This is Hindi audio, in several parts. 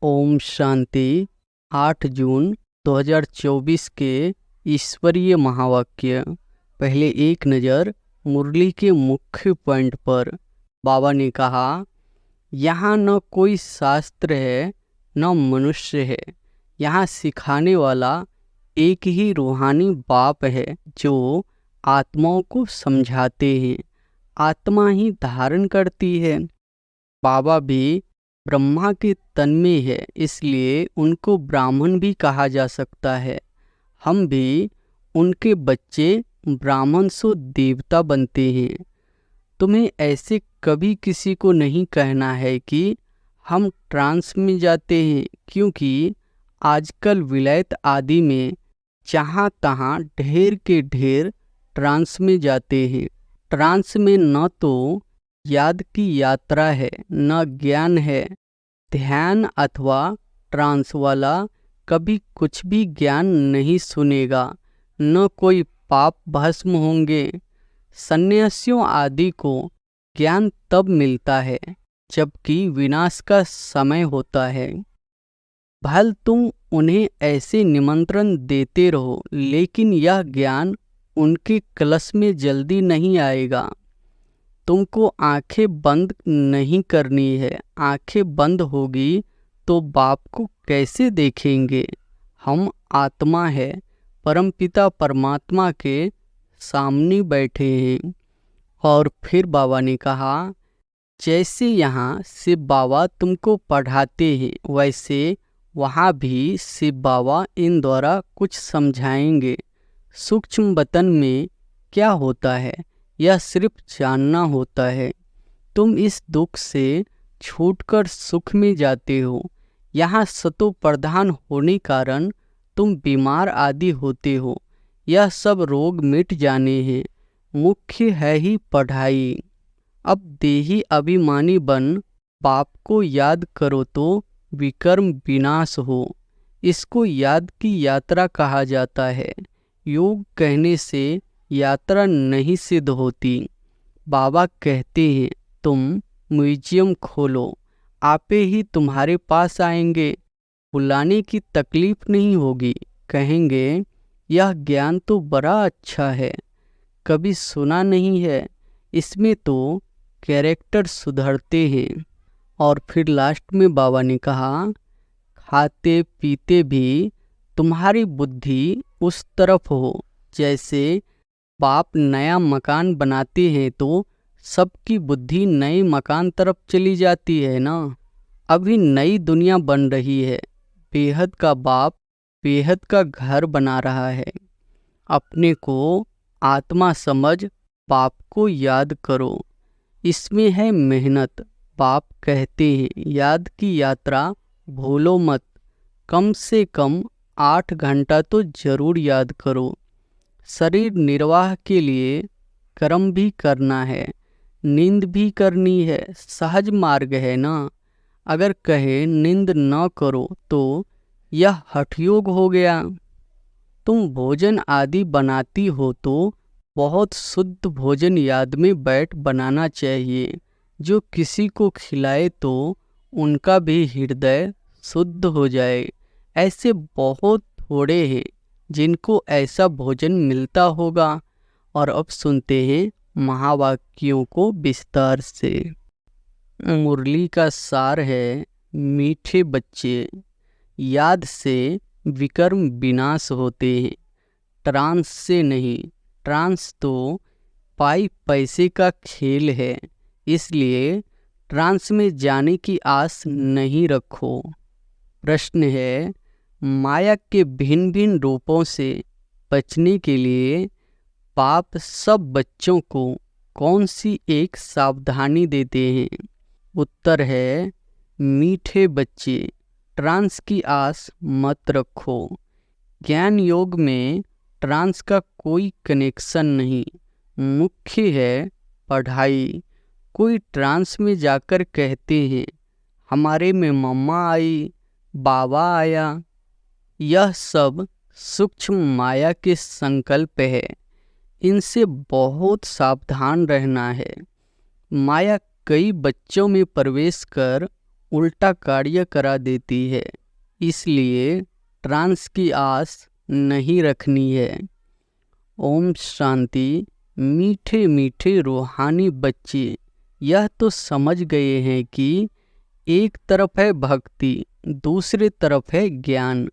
ओम शांति। 8 जून 2024 के ईश्वरीय महावाक्य। पहले एक नज़र मुरली के मुख्य पॉइंट पर। बाबा ने कहा, यहाँ न कोई शास्त्र है न मनुष्य है। यहाँ सिखाने वाला एक ही रूहानी बाप है जो आत्माओं को समझाते हैं। आत्मा ही धारण करती है। बाबा भी ब्रह्मा के तन में है, इसलिए उनको ब्राह्मण भी कहा जा सकता है। हम भी उनके बच्चे ब्राह्मण से देवता बनते हैं। तुम्हें ऐसे कभी किसी को नहीं कहना है कि हम ट्रांस में जाते हैं, क्योंकि आजकल विलायत आदि में जहाँ तहाँ ढेर के ढेर ट्रांस में जाते हैं। ट्रांस में न तो याद की यात्रा है न ज्ञान है। ध्यान अथवा ट्रांस वाला कभी कुछ भी ज्ञान नहीं सुनेगा, न कोई पाप भस्म होंगे। सन्यासियों आदि को ज्ञान तब मिलता है जबकि विनाश का समय होता है। भल तुम उन्हें ऐसे निमंत्रण देते रहो, लेकिन यह ज्ञान उनके कलश में जल्दी नहीं आएगा। तुमको आंखें बंद नहीं करनी है। आंखें बंद होगी तो बाप को कैसे देखेंगे। हम आत्मा है, परमपिता परमात्मा के सामने बैठे हैं। और फिर बाबा ने कहा, जैसे यहाँ शिव बाबा तुमको पढ़ाते हैं, वैसे वहाँ भी शिव बाबा इन द्वारा कुछ समझाएंगे। सूक्ष्म वतन में क्या होता है यह सिर्फ जानना होता है। तुम इस दुख से छूटकर सुख में जाते हो। यहाँ सतो प्रधान होने कारण तुम बीमार आदि होते हो। यह सब रोग मिट जाने हैं। मुख्य है ही पढ़ाई। अब देही अभिमानी बन बाप को याद करो तो विकर्म विनाश हो। इसको याद की यात्रा कहा जाता है। योग कहने से यात्रा नहीं सिद्ध होती। बाबा कहते हैं, तुम म्यूजियम खोलो, आपे ही तुम्हारे पास आएंगे। बुलाने की तकलीफ नहीं होगी। कहेंगे, यह ज्ञान तो बड़ा अच्छा है, कभी सुना नहीं है। इसमें तो कैरेक्टर सुधरते हैं। और फिर लास्ट में बाबा ने कहा, खाते पीते भी तुम्हारी बुद्धि उस तरफ हो। जैसे बाप नया मकान बनाते हैं तो सबकी बुद्धि नए मकान तरफ चली जाती है ना। अभी नई दुनिया बन रही है। बेहद का बाप बेहद का घर बना रहा है। अपने को आत्मा समझ बाप को याद करो। इसमें है मेहनत। बाप कहते हैं, याद की यात्रा भूलो मत। कम से कम 8 घंटा तो जरूर याद करो। शरीर निर्वाह के लिए कर्म भी करना है, नींद भी करनी है। सहज मार्ग है ना। अगर कहे नींद न करो तो यह हठयोग हो गया। तुम भोजन आदि बनाती हो तो बहुत शुद्ध भोजन याद में बैठ बनाना चाहिए। जो किसी को खिलाए तो उनका भी हृदय शुद्ध हो जाए। ऐसे बहुत थोड़े हैं जिनको ऐसा भोजन मिलता होगा। और अब सुनते हैं महावाक्यों को विस्तार से। मुरली का सार है, मीठे बच्चे, याद से विकर्म विनाश होते हैं, ट्रांस से नहीं। ट्रांस तो पाई पैसे का खेल है, इसलिए ट्रांस में जाने की आस नहीं रखो। प्रश्न है, माया के भिन्न भिन्न रूपों से बचने के लिए बाप सब बच्चों को कौन सी एक सावधानी देते हैं। उत्तर है, मीठे बच्चे, ट्रांस की आस मत रखो। ज्ञान योग में ट्रांस का कोई कनेक्शन नहीं। मुख्य है पढ़ाई। कोई ट्रांस में जाकर कहते हैं, हमारे में मम्मा आई, बाबा आया। यह सब सूक्ष्म माया के संकल्प है। इनसे बहुत सावधान रहना है। माया कई बच्चों में प्रवेश कर उल्टा कार्य करा देती है, इसलिए ट्रांस की आस नहीं रखनी है। ओम शांति। मीठे मीठे रूहानी बच्चे यह तो समझ गए हैं कि एक तरफ है भक्ति, दूसरे तरफ है ज्ञान।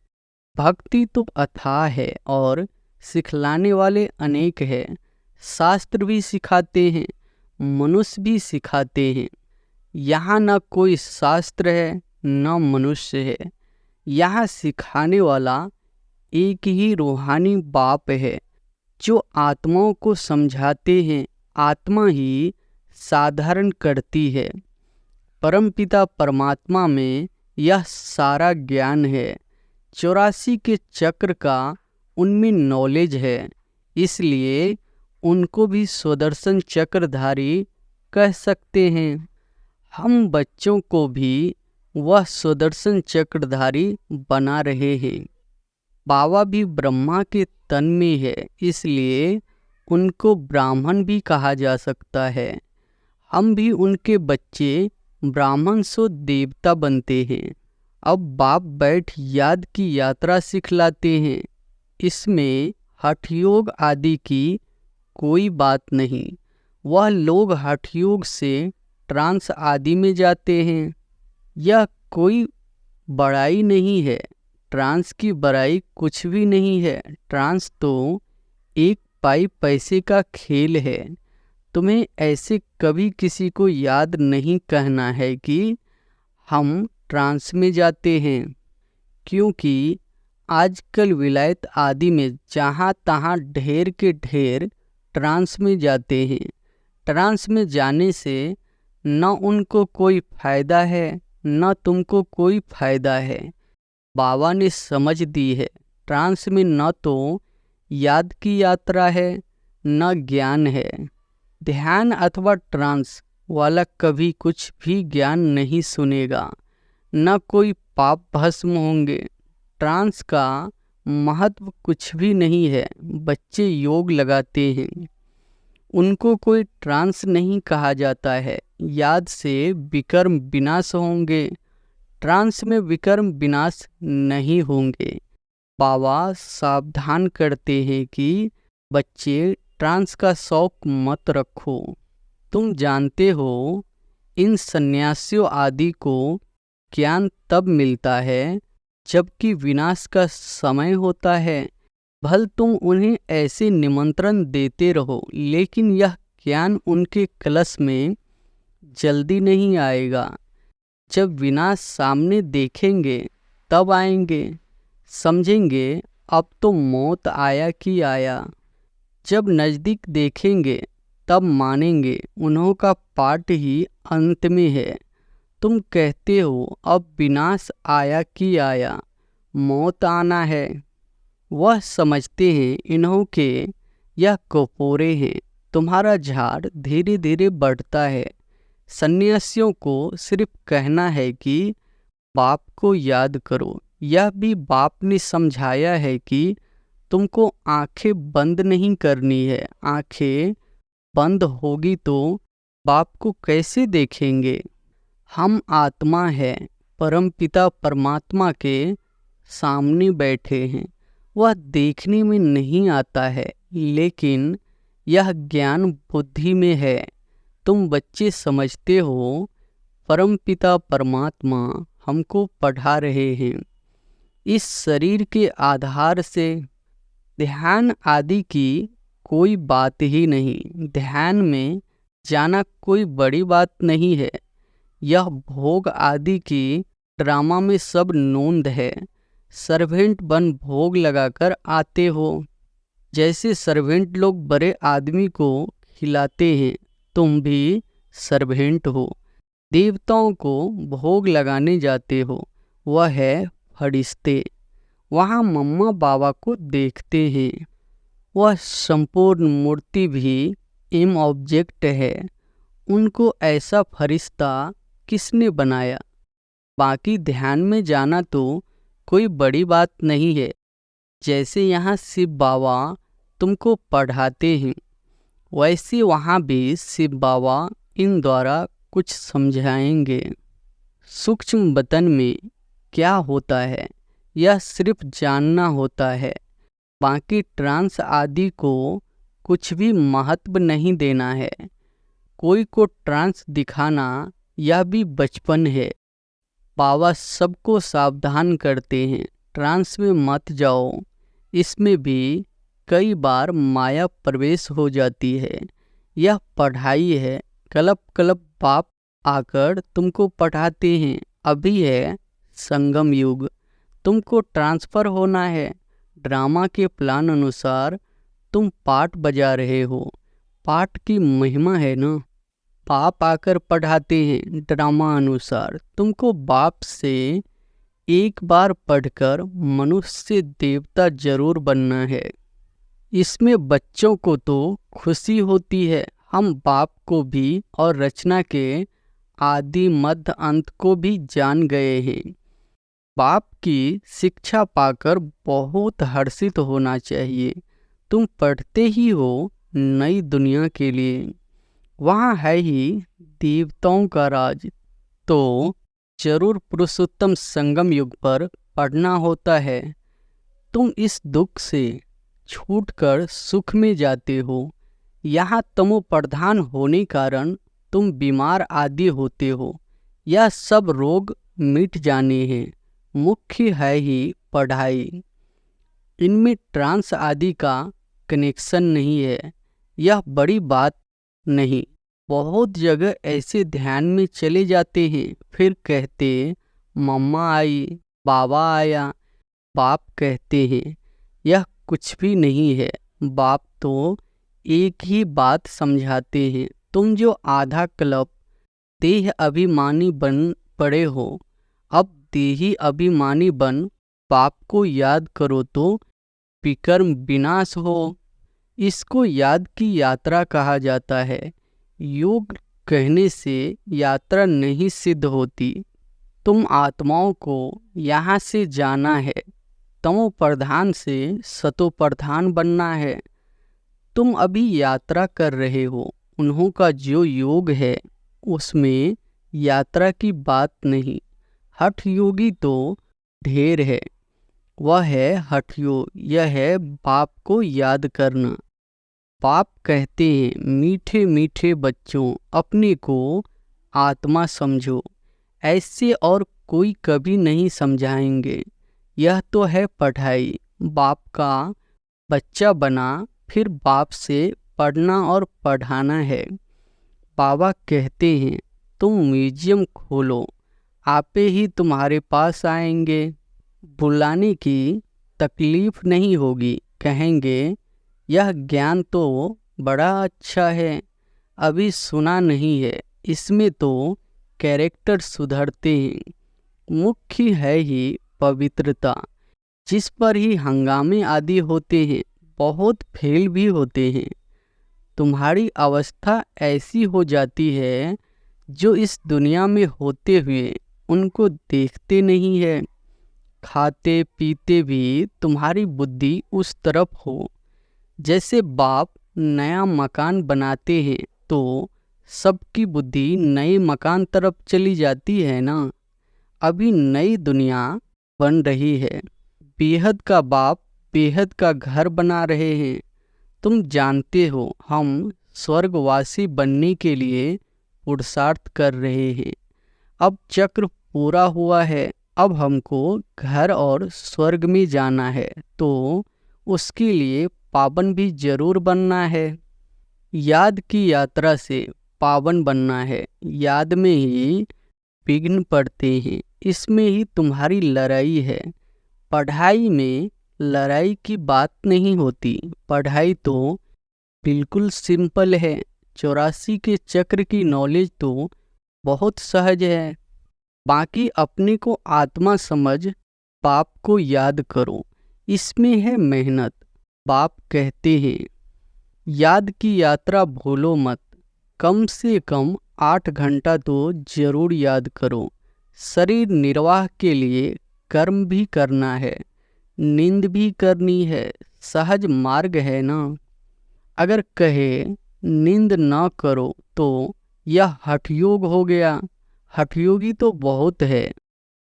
भक्ति तो अथाह है और सिखलाने वाले अनेक हैं। शास्त्र भी सिखाते हैं, मनुष्य भी सिखाते हैं। यहाँ न कोई शास्त्र है न मनुष्य है। यहाँ सिखाने वाला एक ही रूहानी बाप है जो आत्माओं को समझाते हैं। आत्मा ही साधारण करती है। परमपिता परमात्मा में यह सारा ज्ञान है। 84 के चक्र का उनमें नॉलेज है, इसलिए उनको भी स्वदर्शन चक्रधारी कह सकते हैं। हम बच्चों को भी वह स्वदर्शन चक्रधारी बना रहे हैं। बाबा भी ब्रह्मा के तन में है, इसलिए उनको ब्राह्मण भी कहा जा सकता है। हम भी उनके बच्चे ब्राह्मण सो देवता बनते हैं। अब बाप बैठ याद की यात्रा सिखलाते हैं। इसमें हठयोग आदि की कोई बात नहीं। वह लोग हठयोग से ट्रांस आदि में जाते हैं। यह कोई बड़ाई नहीं है। ट्रांस की बड़ाई कुछ भी नहीं है। ट्रांस तो एक पाई पैसे का खेल है। तुम्हें ऐसे कभी किसी को याद नहीं कहना है कि हम ट्रांस में जाते हैं, क्योंकि आजकल विलायत आदि में जहाँ तहाँ ढेर के ढेर ट्रांस में जाते हैं। ट्रांस में जाने से न उनको कोई फायदा है न तुमको कोई फायदा है। बाबा ने समझ दी है, ट्रांस में न तो याद की यात्रा है न ज्ञान है। ध्यान अथवा ट्रांस वाला कभी कुछ भी ज्ञान नहीं सुनेगा, न कोई पाप भस्म होंगे। ट्रांस का महत्व कुछ भी नहीं है। बच्चे योग लगाते हैं, उनको कोई ट्रांस नहीं कहा जाता है। याद से विकर्म विनाश होंगे, ट्रांस में विकर्म विनाश नहीं होंगे। बाबा सावधान करते हैं कि बच्चे ट्रांस का शौक मत रखो। तुम जानते हो इन सन्यासियों आदि को ज्ञान तब मिलता है जबकि विनाश का समय होता है। भल तुम उन्हें ऐसे निमंत्रण देते रहो, लेकिन यह ज्ञान उनके कलश में जल्दी नहीं आएगा। जब विनाश सामने देखेंगे तब आएंगे, समझेंगे अब तो मौत आया कि आया। जब नज़दीक देखेंगे तब मानेंगे उन्हों का पाठ ही अंत में है। तुम कहते हो अब विनाश आया कि आया, मौत आना है। वह समझते हैं इन्हों के यह कपोरे हैं। तुम्हारा झाड़ धीरे धीरे बढ़ता है। सन्यासियों को सिर्फ कहना है कि बाप को याद करो। यह भी बाप ने समझाया है कि तुमको आंखें बंद नहीं करनी है। आंखें बंद होगी तो बाप को कैसे देखेंगे। हम आत्मा है, परमपिता परमात्मा के सामने बैठे हैं। वह देखने में नहीं आता है, लेकिन यह ज्ञान बुद्धि में है। तुम बच्चे समझते हो परमपिता परमात्मा हमको पढ़ा रहे हैं। इस शरीर के आधार से ध्यान आदि की कोई बात ही नहीं। ध्यान में जाना कोई बड़ी बात नहीं है। यह भोग आदि की ड्रामा में सब नोंद है। सर्वेंट बन भोग लगाकर आते हो। जैसे सर्वेंट लोग बड़े आदमी को खिलाते हैं, तुम भी सर्वेंट हो। देवताओं को भोग लगाने जाते हो, वह है फरिश्ते। वहाँ मम्मा बाबा को देखते हैं। वह संपूर्ण मूर्ति भी एम ऑब्जेक्ट है। उनको ऐसा फरिश्ता किसने बनाया। बाकी ध्यान में जाना तो कोई बड़ी बात नहीं है। जैसे यहाँ शिव बाबा तुमको पढ़ाते हैं, वैसे वहाँ भी शिव बाबा इन द्वारा कुछ समझाएंगे। सूक्ष्म वतन में क्या होता है यह सिर्फ जानना होता है, बाकी ट्रांस आदि को कुछ भी महत्व नहीं देना है। कोई को ट्रांस दिखाना यह भी बचपन है। बाबा सबको सावधान करते हैं, ट्रांस में मत जाओ, इसमें भी कई बार माया प्रवेश हो जाती है। यह पढ़ाई है, कलप कलप बाप आकर तुमको पढ़ाते हैं। अभी है संगम युग, तुमको ट्रांसफ़र होना है। ड्रामा के प्लान अनुसार तुम पाठ बजा रहे हो, पाठ की महिमा है ना। बाप आकर पढ़ाते हैं ड्रामा अनुसार। तुमको बाप से एक बार पढ़कर मनुष्य से देवता जरूर बनना है। इसमें बच्चों को तो खुशी होती है, हम बाप को भी और रचना के आदि मध्य अंत को भी जान गए हैं। बाप की शिक्षा पाकर बहुत हर्षित होना चाहिए। तुम पढ़ते ही हो नई दुनिया के लिए, वहाँ है ही देवताओं का राज, तो जरूर पुरुषोत्तम संगम युग पर पढ़ना होता है। तुम इस दुख से छूटकर सुख में जाते हो। यहाँ तमो प्रधान होने कारण तुम बीमार आदि होते हो। यह सब रोग मिट जाने हैं। मुख्य है ही पढ़ाई, इनमें ट्रांस आदि का कनेक्शन नहीं है। यह बड़ी बात नहीं। बहुत जगह ऐसे ध्यान में चले जाते हैं, फिर कहते मम्मा आई, बाबा आया। बाप कहते हैं यह कुछ भी नहीं है। बाप तो एक ही बात समझाते हैं, तुम जो आधा कल्प देह अभिमानी बन पड़े हो, अब देही अभिमानी बन बाप को याद करो तो विकर्म विनाश हो। इसको याद की यात्रा कहा जाता है। योग कहने से यात्रा नहीं सिद्ध होती। तुम आत्माओं को यहाँ से जाना है, तमो प्रधान से सतो प्रधान बनना है। तुम अभी यात्रा कर रहे हो। उन्हों का जो योग है उसमें यात्रा की बात नहीं। हठ योगी तो ढेर है, वह है हठ योग। यह है बाप को याद करना। बाप कहते हैं मीठे मीठे बच्चों, अपने को आत्मा समझो। ऐसे और कोई कभी नहीं समझाएंगे। यह तो है पढ़ाई। बाप का बच्चा बना, फिर बाप से पढ़ना और पढ़ाना है। बाबा कहते हैं तुम म्यूजियम खोलो, आपे ही तुम्हारे पास आएंगे। बुलाने की तकलीफ नहीं होगी, कहेंगे यह ज्ञान तो बड़ा अच्छा है, अभी सुना नहीं है। इसमें तो कैरेक्टर सुधरते हैं। मुख्य है ही पवित्रता। जिस पर ही हंगामे आदि होते हैं, बहुत फेल भी होते हैं। तुम्हारी अवस्था ऐसी हो जाती है जो इस दुनिया में होते हुए उनको देखते नहीं है। खाते पीते भी तुम्हारी बुद्धि उस तरफ हो। जैसे बाप नया मकान बनाते हैं तो सबकी बुद्धि नए मकान तरफ चली जाती है ना। अभी नई दुनिया बन रही है, बेहद का बाप बेहद का घर बना रहे हैं। तुम जानते हो हम स्वर्गवासी बनने के लिए पुरुषार्थ कर रहे हैं। अब चक्र पूरा हुआ है, अब हमको घर और स्वर्ग में जाना है, तो उसके लिए पावन भी जरूर बनना है। याद की यात्रा से पावन बनना है। याद में ही विघ्न पड़ते हैं, इसमें ही तुम्हारी लड़ाई है। पढ़ाई में लड़ाई की बात नहीं होती। पढ़ाई तो बिल्कुल सिंपल है। 84 के चक्र की नॉलेज तो बहुत सहज है। बाकी अपने को आत्मा समझ बाप को याद करो, इसमें है मेहनत। बाप कहते हैं याद की यात्रा भूलो मत, कम से कम 8 घंटा तो जरूर याद करो। शरीर निर्वाह के लिए कर्म भी करना है, नींद भी करनी है, सहज मार्ग है ना। अगर कहे नींद न करो तो यह हठ योग हो गया। हठयोगी तो बहुत है।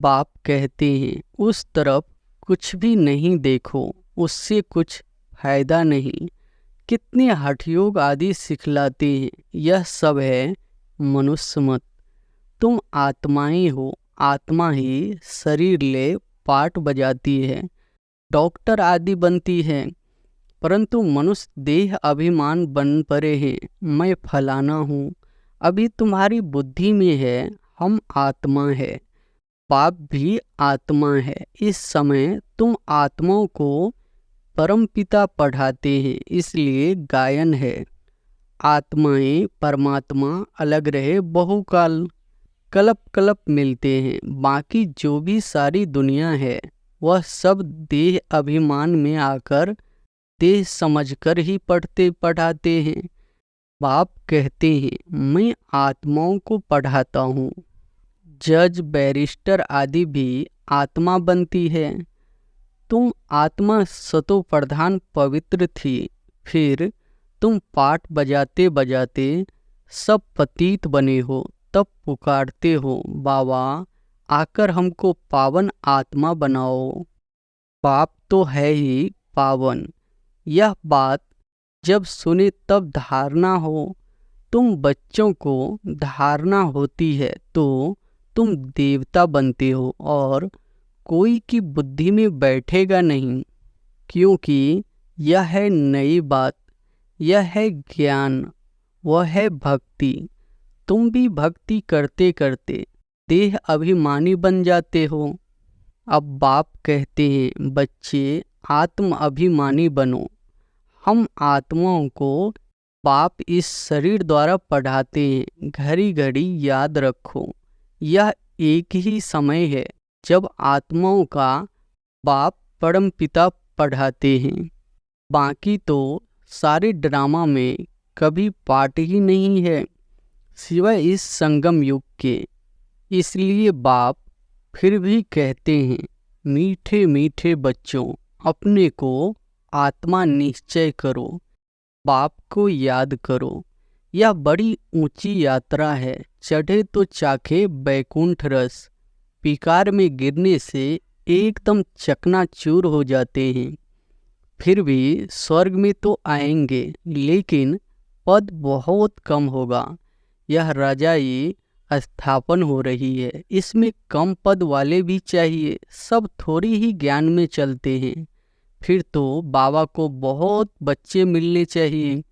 बाप कहते हैं उस तरफ कुछ भी नहीं देखो, उससे कुछ फायदा नहीं। कितने हठयोग आदि सिखलाते हैं, यह सब है मनुष्य मत। तुम आत्माएं हो, आत्मा ही शरीर ले पाठ बजाती है, डॉक्टर आदि बनती है, परंतु मनुष्य देह अभिमान बन पड़े हैं। मैं फलाना हूँ, अभी तुम्हारी बुद्धि में है हम आत्मा है, बाप भी आत्मा है। इस समय तुम आत्माओं को परमपिता पढ़ाते हैं, इसलिए गायन है। आत्माएं परमात्मा अलग रहे बहुकाल, कल्प कल्प मिलते हैं। बाकी जो भी सारी दुनिया है वह सब देह अभिमान में आकर देह समझकर ही पढ़ते पढ़ाते हैं। बाप कहते हैं मैं आत्माओं को पढ़ाता हूँ। जज बैरिस्टर आदि भी आत्मा बनती है। तुम आत्मा सतो प्रधान पवित्र थी, फिर तुम पाठ बजाते बजाते सब पतित बने हो, तब पुकारते हो बाबा आकर हमको पावन आत्मा बनाओ। पाप तो है ही पावन, यह बात जब सुने तब धारणा हो। तुम बच्चों को धारणा होती है तो तुम देवता बनते हो और कोई की बुद्धि में बैठेगा नहीं, क्योंकि यह है नई बात, यह है ज्ञान, वह है भक्ति। तुम भी भक्ति करते करते देह अभिमानी बन जाते हो। अब बाप कहते हैं बच्चे आत्म अभिमानी बनो। हम आत्माओं को बाप इस शरीर द्वारा पढ़ाते हैं। घड़ी घड़ी याद रखो, यह एक ही समय है जब आत्माओं का बाप परम पिता पढ़ाते हैं। बाकी तो सारे ड्रामा में कभी पाठ ही नहीं है सिवाय इस संगम युग के। इसलिए बाप फिर भी कहते हैं मीठे मीठे बच्चों, अपने को आत्मा निश्चय करो, बाप को याद करो। यह बड़ी ऊंची यात्रा है, चढ़े तो चाखे बैकुंठ रस, पिकार में गिरने से एकदम चकनाचूर हो जाते हैं। फिर भी स्वर्ग में तो आएंगे, लेकिन पद बहुत कम होगा। यह रजाई स्थापन हो रही है, इसमें कम पद वाले भी चाहिए। सब थोड़ी ही ज्ञान में चलते हैं। फिर तो बाबा को बहुत बच्चे मिलने चाहिए,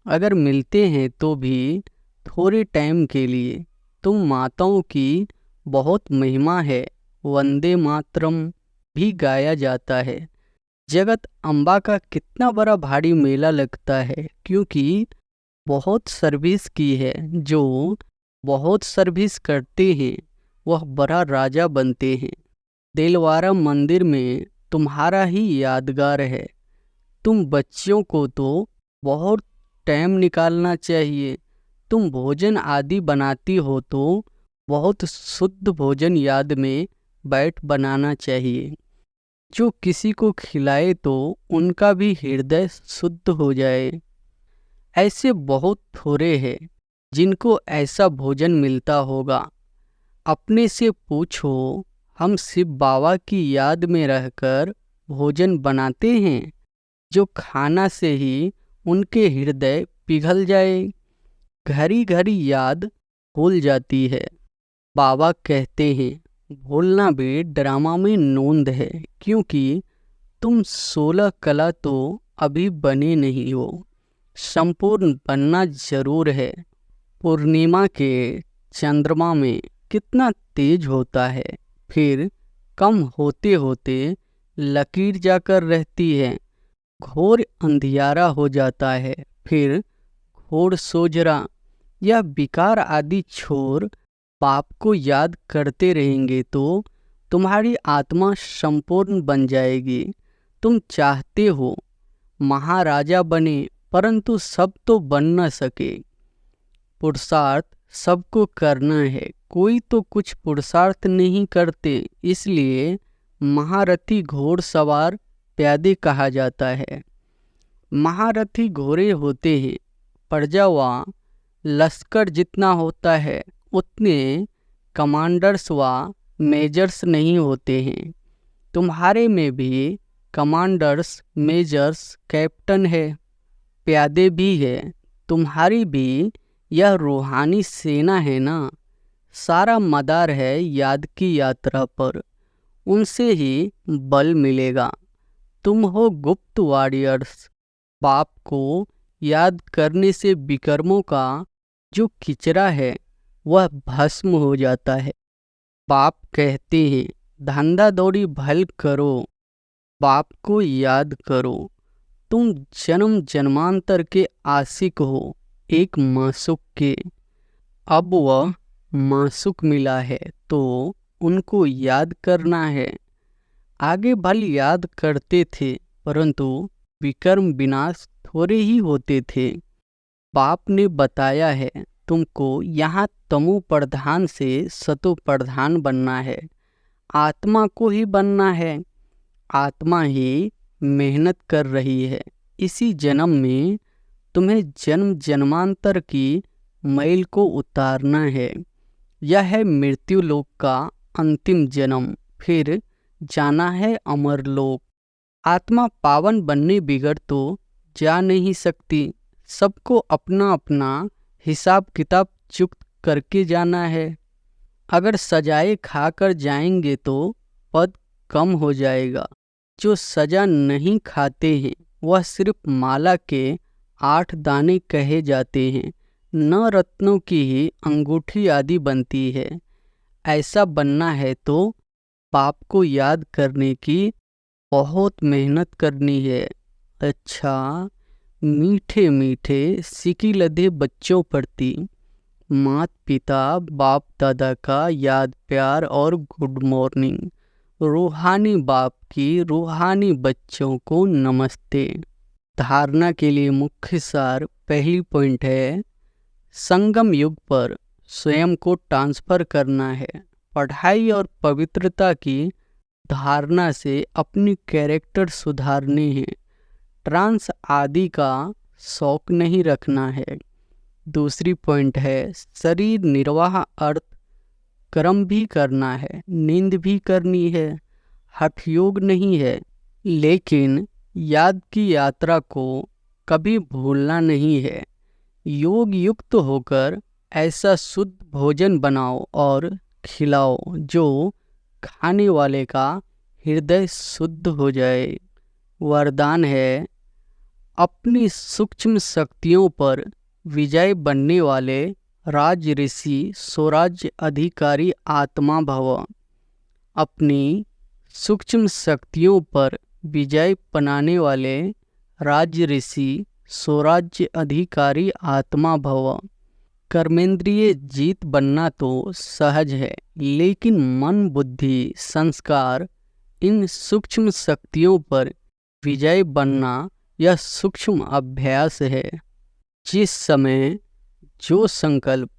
अगर मिलते हैं तो भी थोड़े टाइम के लिए। तुम माताओं की बहुत महिमा है, वंदे मातरम भी गाया जाता है। जगत अम्बा का कितना बड़ा भारी मेला लगता है, क्योंकि बहुत सर्विस की है। जो बहुत सर्विस करते हैं वह बड़ा राजा बनते हैं। देलवारा मंदिर में तुम्हारा ही यादगार है। तुम बच्चियों को तो बहुत टाइम निकालना चाहिए। तुम भोजन आदि बनाती हो तो बहुत शुद्ध भोजन याद में बैठ बनाना चाहिए। जो किसी को खिलाए तो उनका भी हृदय शुद्ध हो जाए। ऐसे बहुत थोड़े हैं जिनको ऐसा भोजन मिलता होगा। अपने से पूछो, हम शिव बाबा की याद में रहकर भोजन बनाते हैं जो खाना से ही उनके हृदय पिघल जाए। घड़ी घड़ी याद भूल जाती है। बाबा कहते हैं भूलना भी ड्रामा में नोंद है, क्योंकि तुम 16 कला तो अभी बने नहीं हो, संपूर्ण बनना जरूर है। पूर्णिमा के चंद्रमा में कितना तेज होता है, फिर कम होते होते लकीर जाकर रहती है। घोर अंधियारा हो जाता है, फिर घोर सोजरा। यह विकार आदि छोड़ बाप को याद करते रहेंगे तो तुम्हारी आत्मा संपूर्ण बन जाएगी। तुम चाहते हो महाराजा बने, परंतु सब तो बन न सके। पुरुषार्थ सबको करना है, कोई तो कुछ पुरुषार्थ नहीं करते, इसलिए महारथी घोड़सवार प्यादे कहा जाता है। महारथी घोड़े होते हैं, प्रजा व लश्कर जितना होता है उतने कमांडर्स व मेजर्स नहीं होते हैं। तुम्हारे में भी कमांडर्स, मेजर्स, कैप्टन है, प्यादे भी है। तुम्हारी भी यह रूहानी सेना है ना। सारा मदार है याद की यात्रा पर, उनसे ही बल मिलेगा। तुम हो गुप्त वॉरियर्स। बाप को याद करने से विक्रमों का जो किचरा है वह भस्म हो जाता है। बाप कहते हैं धंधा दौड़ी भल करो, बाप को याद करो। तुम जन्म जन्मांतर के आशिक हो एक मासूक के। अब वह मासूक मिला है तो उनको याद करना है। आगे भल याद करते थे परंतु विक्रम विनाश थोड़े ही होते थे। बाप ने बताया है तुमको यहाँ तमो प्रधान से सतो प्रधान बनना है। आत्मा को ही बनना है। आत्मा ही मेहनत कर रही है। इसी जन्म में तुम्हें जन्म जन्मांतर की मैल को उतारना है। यह है मृत्यु लोक का अंतिम जन्म, फिर जाना है अमरलोक। आत्मा पावन बनने बिगड़ तो जा नहीं सकती। सबको अपना अपना हिसाब किताब चुक्त करके जाना है। अगर सजाए खाकर जाएंगे तो पद कम हो जाएगा। जो सजा नहीं खाते हैं वह सिर्फ माला के 8 दाने कहे जाते हैं, न रत्नों की ही अंगूठी आदि बनती है। ऐसा बनना है तो बाप को याद करने की बहुत मेहनत करनी है। अच्छा, मीठे मीठे सिकी लदे बच्चों प्रति माता पिता बाप दादा का याद प्यार और गुड मॉर्निंग। रूहानी बाप की रूहानी बच्चों को नमस्ते। धारणा के लिए मुख्य सार पहली पॉइंट है संगम युग पर स्वयं को ट्रांसफर करना है। पढ़ाई और पवित्रता की धारणा से अपनी कैरेक्टर सुधारने हैं। ट्रांस आदि का शौक नहीं रखना है। दूसरी पॉइंट है शरीर निर्वाह अर्थ कर्म भी करना है, नींद भी करनी है, हठ योग नहीं है। लेकिन याद की यात्रा को कभी भूलना नहीं है। योग युक्त होकर ऐसा शुद्ध भोजन बनाओ और खिलाओ जो खाने वाले का हृदय शुद्ध हो जाए। वरदान है अपनी सूक्ष्म शक्तियों पर विजय बनने वाले राज ऋषि स्वराज्य अधिकारी आत्मा भव। अपनी सूक्ष्म शक्तियों पर विजय बनाने वाले राज ऋषि स्वराज्य अधिकारी आत्मा भव। कर्मेंद्रिय जीत बनना तो सहज है, लेकिन मन बुद्धि संस्कार इन सूक्ष्म शक्तियों पर विजय बनना यह सूक्ष्म अभ्यास है। जिस समय जो संकल्प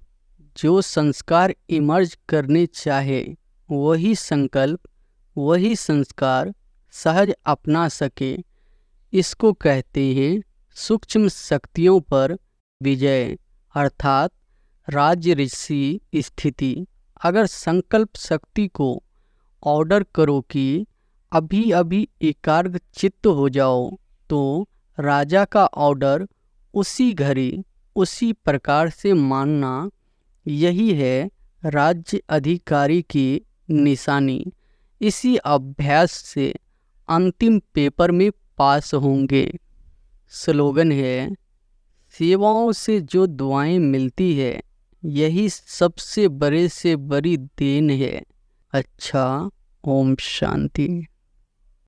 जो संस्कार इमर्ज करने चाहे वही संकल्प वही संस्कार सहज अपना सके, इसको कहते हैं सूक्ष्म शक्तियों पर विजय अर्थात राज ऋषि स्थिति। अगर संकल्प शक्ति को ऑर्डर करो कि अभी अभी एकाग्र चित्त हो जाओ तो राजा का ऑर्डर उसी घड़ी उसी प्रकार से मानना, यही है राज्य अधिकारी की निशानी। इसी अभ्यास से अंतिम पेपर में पास होंगे। स्लोगन है सेवाओं से जो दुआएं मिलती है यही सबसे बड़े से बड़ी देन है। अच्छा, ओम शांति।